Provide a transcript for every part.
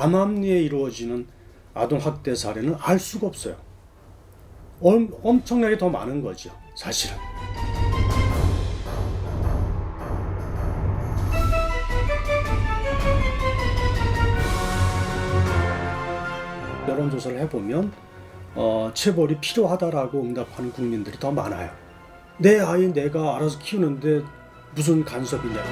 암암리에 이루어지는 아동학대 사례는 알 수가 없어요. 엄청나게 더 많은 거죠, 사실은. 여론조사를 해보면 체벌이 필요하다라고 응답하는 국민들이 더 많아요. 내 아이 내가 알아서 키우는데 무슨 간섭이냐.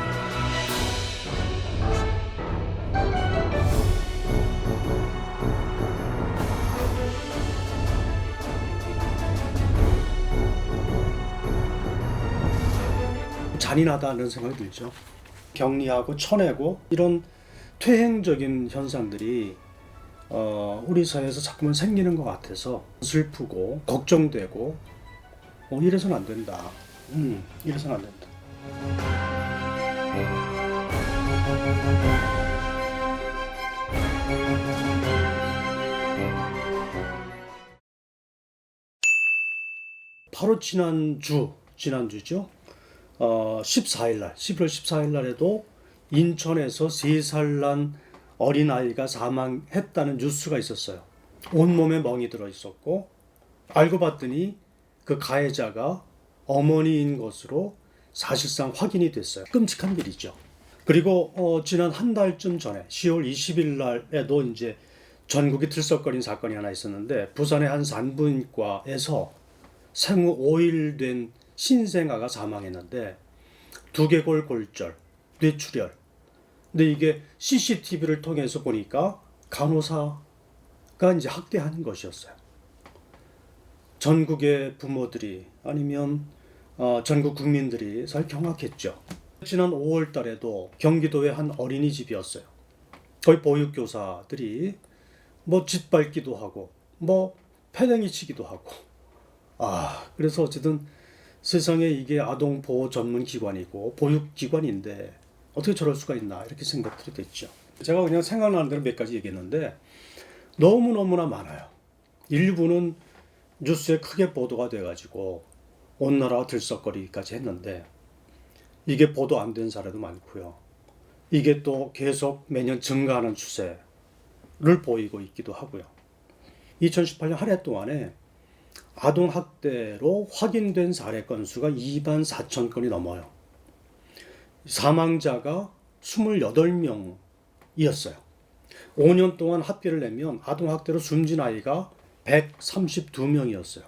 잔인하다는 생각이 들죠. 격리하고 쳐내고 이런 퇴행적인 현상들이 우리 사회에서 자꾸만 생기는 것 같아서 슬프고 걱정되고 이래서는 안 된다. 이래서는 안 된다. 바로 지난주죠. 14일 날, 11월 14일 날에도 인천에서 3살 난 어린아이가 사망했다는 뉴스가 있었어요. 온몸에 멍이 들어 있었고 알고 봤더니 그 가해자가 어머니인 것으로 사실상 확인이 됐어요. 끔찍한 일이죠. 그리고 지난 한 달쯤 전에 10월 20일 날에도 이제 전국이 들썩거린 사건이 하나 있었는데 부산의 한 산부인과에서 생후 5일 된 신생아가 사망했는데 두개골 골절, 뇌출혈. 근데 이게 CCTV를 통해서 보니까 간호사가 이제 학대한 것이었어요. 전국의 부모들이 아니면 전국 국민들이 사실 경악했죠. 지난 5월 달에도 경기도의 한 어린이집이었어요. 거기 보육교사들이 짓밟기도 하고 패댕이 치기도 하고 그래서 어쨌든 세상에 이게 아동보호 전문 기관이고 보육기관인데 어떻게 저럴 수가 있나 이렇게 생각들이 됐죠. 제가 그냥 생각나는 대로 몇 가지 얘기했는데 너무너무나 많아요. 일부는 뉴스에 크게 보도가 돼가지고 온 나라가 들썩거리기까지 했는데 이게 보도 안 된 사례도 많고요. 이게 또 계속 매년 증가하는 추세를 보이고 있기도 하고요. 2018년 한 해 동안에 아동학대로 확인된 사례 건수가 2만 4천 건이 넘어요. 사망자가 28명이었어요. 5년 동안 합계를 내면 아동학대로 숨진 아이가 132명이었어요.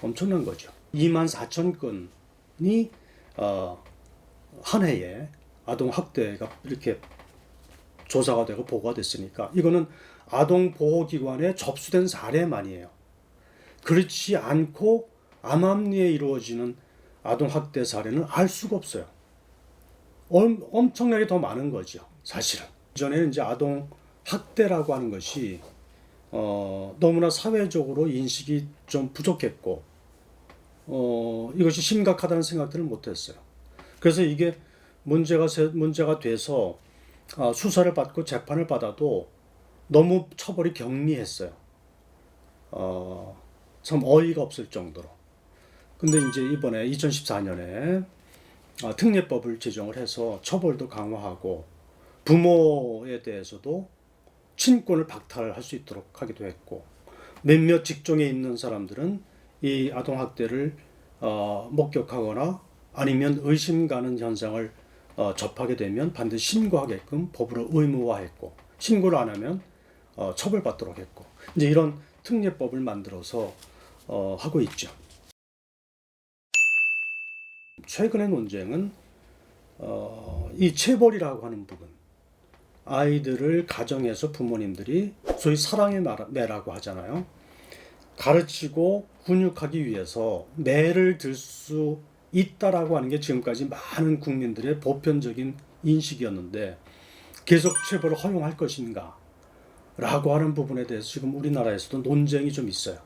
엄청난 거죠. 2만 4천 건이 한 해에 아동학대가 이렇게 조사가 되고 보고가 됐으니까 이거는 아동보호기관에 접수된 사례만이에요. 그렇지 않고 암암리에 이루어지는 아동학대 사례는 알 수가 없어요. 엄청나게 더 많은 거죠, 사실은. 이전에는 이제 아동학대라고 하는 것이 너무나 사회적으로 인식이 좀 부족했고 이것이 심각하다는 생각들을 못했어요. 그래서 이게 문제가 돼서 수사를 받고 재판을 받아도 너무 처벌이 경미했어요. 참 어이가 없을 정도로. 근데 이제 이번에 2014년에 특례법을 제정을 해서 처벌도 강화하고 부모에 대해서도 친권을 박탈할 수 있도록 하기도 했고 몇몇 직종에 있는 사람들은 이 아동학대를 목격하거나 아니면 의심 가는 현상을 접하게 되면 반드시 신고하게끔 법으로 의무화했고 신고를 안 하면 처벌받도록 했고 이제 이런 특례법을 만들어서 하고 있죠. 최근의 논쟁은 이 체벌이라고 하는 부분, 아이들을 가정에서 부모님들이 소위 사랑의 매라고 하잖아요. 가르치고 훈육하기 위해서 매를 들 수 있다라고 하는 게 지금까지 많은 국민들의 보편적인 인식이었는데 계속 체벌을 허용할 것인가 라고 하는 부분에 대해서 지금 우리나라에서도 논쟁이 좀 있어요.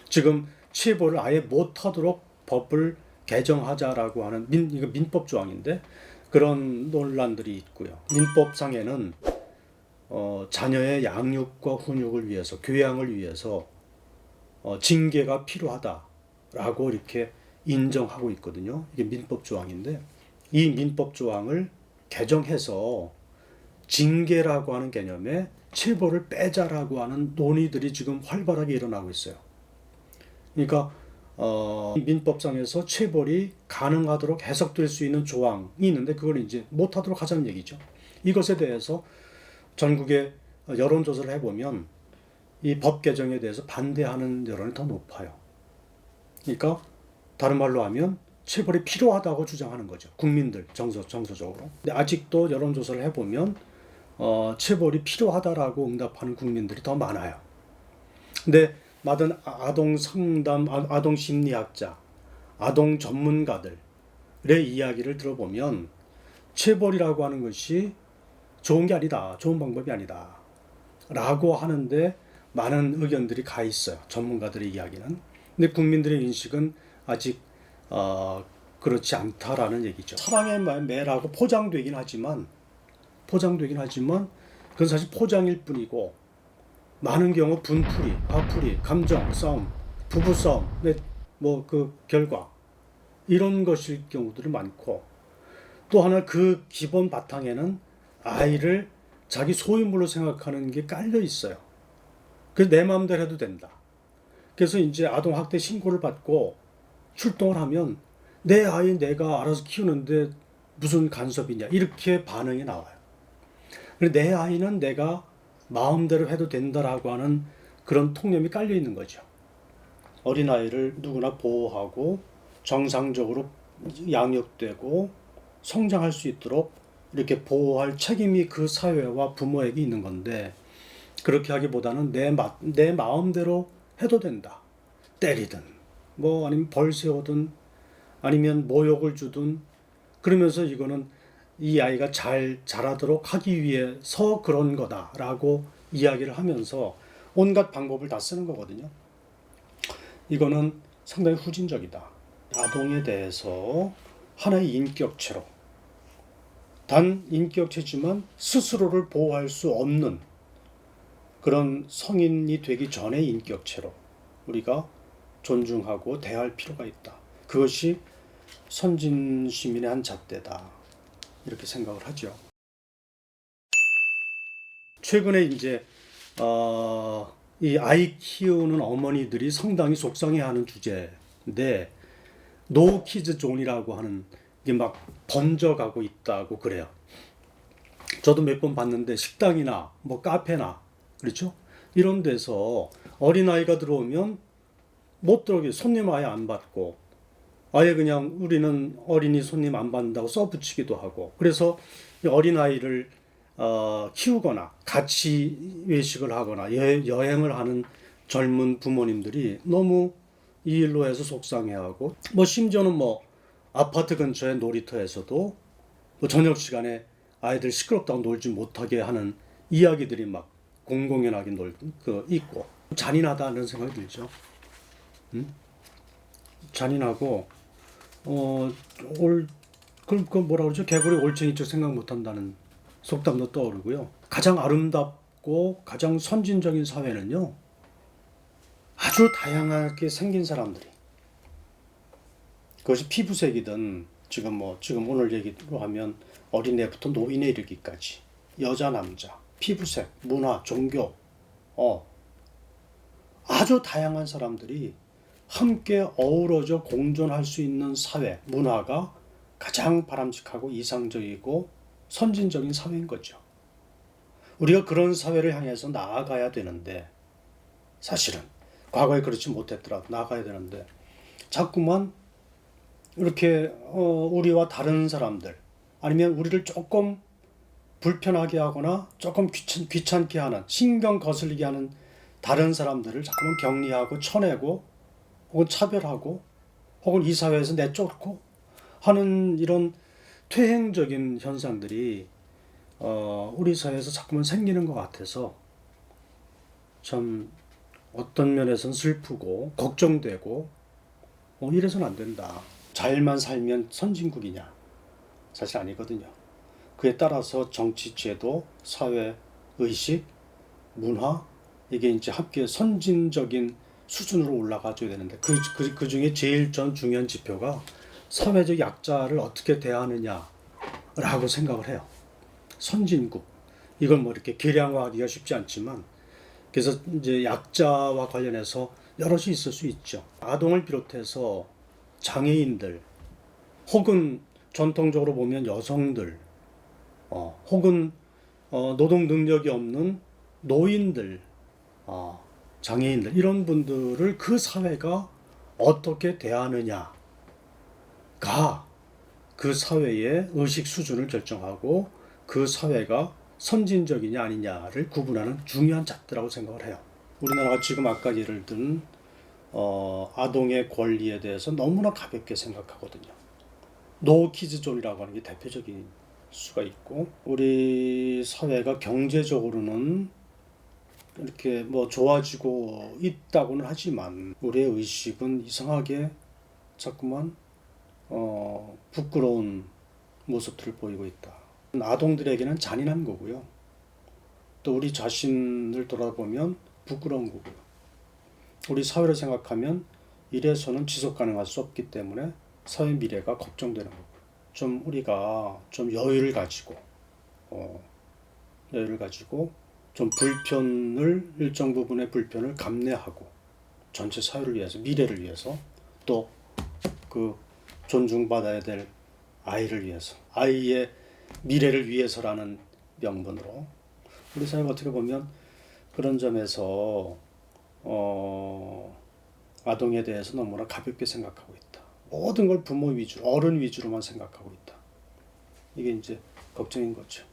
지금 체벌을 아예 못하도록 법을 개정하자라고 하는 이거 민법 조항인데 그런 논란들이 있고요. 민법상에는 자녀의 양육과 훈육을 위해서 교양을 위해서 징계가 필요하다라고 이렇게 인정하고 있거든요. 이게 민법 조항인데 이 민법 조항을 개정해서 징계라고 하는 개념에 체벌을 빼자라고 하는 논의들이 지금 활발하게 일어나고 있어요. 그러니까 민법상에서 체벌이 가능하도록 해석될 수 있는 조항이 있는데 그걸 이제 못하도록 하자는 얘기죠. 이것에 대해서 전국에 여론조사를 해보면 이 법 개정에 대해서 반대하는 여론이 더 높아요. 그러니까 다른 말로 하면 체벌이 필요하다고 주장하는 거죠. 국민들 정서적으로. 근데 아직도 여론조사를 해보면 체벌이 필요하다라고 응답하는 국민들이 더 많아요. 근데 많은 아동 상담, 아동 심리학자, 아동 전문가들의 이야기를 들어보면 체벌이라고 하는 것이 좋은 게 아니다, 좋은 방법이 아니다 라고 하는데 많은 의견들이 가 있어요. 전문가들의 이야기는. 근데 국민들의 인식은 아직 그렇지 않다라는 얘기죠. 사랑의 매라고 포장되긴 하지만 그건 사실 포장일 뿐이고 많은 경우 분풀이, 화풀이, 감정 싸움, 부부 싸움, 뭐 그 결과 이런 것일 경우들이 많고 또 하나 그 기본 바탕에는 아이를 자기 소유물로 생각하는 게 깔려 있어요. 그래서 내 마음대로 해도 된다. 그래서 이제 아동학대 신고를 받고 출동을 하면 내 아이 내가 알아서 키우는데 무슨 간섭이냐 이렇게 반응이 나와요. 내 아이는 내가 마음대로 해도 된다라고 하는 그런 통념이 깔려 있는 거죠. 어린아이를 누구나 보호하고 정상적으로 양육되고 성장할 수 있도록 이렇게 보호할 책임이 그 사회와 부모에게 있는 건데 그렇게 하기보다는 내 마음대로 해도 된다. 때리든 뭐 아니면 벌 세우든 아니면 모욕을 주든 그러면서 이거는 이 아이가 잘 자라도록 하기 위해서 그런 거다라고 이야기를 하면서 온갖 방법을 다 쓰는 거거든요. 이거는 상당히 후진적이다. 아동에 대해서 하나의 인격체로 단 인격체지만 스스로를 보호할 수 없는 그런 성인이 되기 전의 인격체로 우리가 존중하고 대할 필요가 있다. 그것이 선진 시민의 한 잣대다. 이렇게 생각을 하죠. 최근에 이제 이 아이 키우는 어머니들이 상당히 속상해하는 주제인데 노 키즈 존이라고 하는 게 막 번져가고 있다고 그래요. 저도 몇 번 봤는데 식당이나 뭐 카페나 그렇죠? 이런 데서 어린아이가 들어오면 못 들어오게 손님 아예 안 받고 아예 그냥 우리는 어린이 손님 안 받는다고 써붙이기도 하고 그래서 어린아이를 키우거나 같이 외식을 하거나 여행을 하는 젊은 부모님들이 너무 이 일로 해서 속상해하고 뭐 심지어는 뭐 아파트 근처의 놀이터에서도 뭐 저녁 시간에 아이들 시끄럽다고 놀지 못하게 하는 이야기들이 막 공공연하게 있고 잔인하다는 생각이 들죠. 잔인하고 그 뭐라 그러죠? 개구리 올챙이쪽 생각 못한다는 속담도 떠오르고요. 가장 아름답고 가장 선진적인 사회는요. 아주 다양하게 생긴 사람들이 그것이 피부색이든 지금 오늘 얘기로 하면 어린애부터 노인에 이르기까지 여자 남자 피부색 문화 종교 아주 다양한 사람들이 함께 어우러져 공존할 수 있는 사회 문화가 가장 바람직하고 이상적이고 선진적인 사회인 거죠. 우리가 그런 사회를 향해서 나아가야 되는데 사실은 과거에 그렇지 못했더라도 나아가야 되는데 자꾸만 이렇게 우리와 다른 사람들 아니면 우리를 조금 불편하게 하거나 조금 귀찮게 하는 신경 거슬리게 하는 다른 사람들을 자꾸만 격리하고 쳐내고 혹은 차별하고 혹은 이 사회에서 내쫓고 하는 이런 퇴행적인 현상들이 우리 사회에서 자꾸만 생기는 것 같아서 참 어떤 면에서는 슬프고 걱정되고 이래서는 안 된다. 잘만 살면 선진국이냐? 사실 아니거든요. 그에 따라서 정치 제도, 사회 의식, 문화 이게 이제 함께 선진적인 수준으로 올라가줘야 되는데 그 중에 제일 중요한 지표가 사회적 약자를 어떻게 대하느냐라고 생각을 해요. 선진국 이걸 뭐 이렇게 계량화하기가 쉽지 않지만 그래서 이제 약자와 관련해서 여럿이 있을 수 있죠. 아동을 비롯해서 장애인들 혹은 전통적으로 보면 여성들 혹은 노동 능력이 없는 노인들 장애인들 이런 분들을 그 사회가 어떻게 대하느냐가 그 사회의 의식 수준을 결정하고 그 사회가 선진적이냐 아니냐를 구분하는 중요한 잣대라고 생각을 해요. 우리나라가 지금 아까 예를 든 아동의 권리에 대해서 너무나 가볍게 생각하거든요. 노키즈존이라고 하는 게 대표적인 수가 있고 우리 사회가 경제적으로는 이렇게 뭐 좋아지고 있다고는 하지만 우리의 의식은 이상하게 자꾸만 부끄러운 모습들을 보이고 있다. 아동들에게는 잔인한 거고요. 또 우리 자신을 돌아보면 부끄러운 거고요. 우리 사회를 생각하면 이래서는 지속 가능할 수 없기 때문에 사회 미래가 걱정되는 거고요. 좀 우리가 좀 여유를 가지고 좀 불편을 일정 부분의 불편을 감내하고 전체 사회를 위해서 미래를 위해서 또 그 존중받아야 될 아이를 위해서 아이의 미래를 위해서라는 명분으로 우리 사회가 어떻게 보면 그런 점에서 아동에 대해서 너무나 가볍게 생각하고 있다. 모든 걸 부모 위주로 어른 위주로만 생각하고 있다. 이게 이제 걱정인 거죠.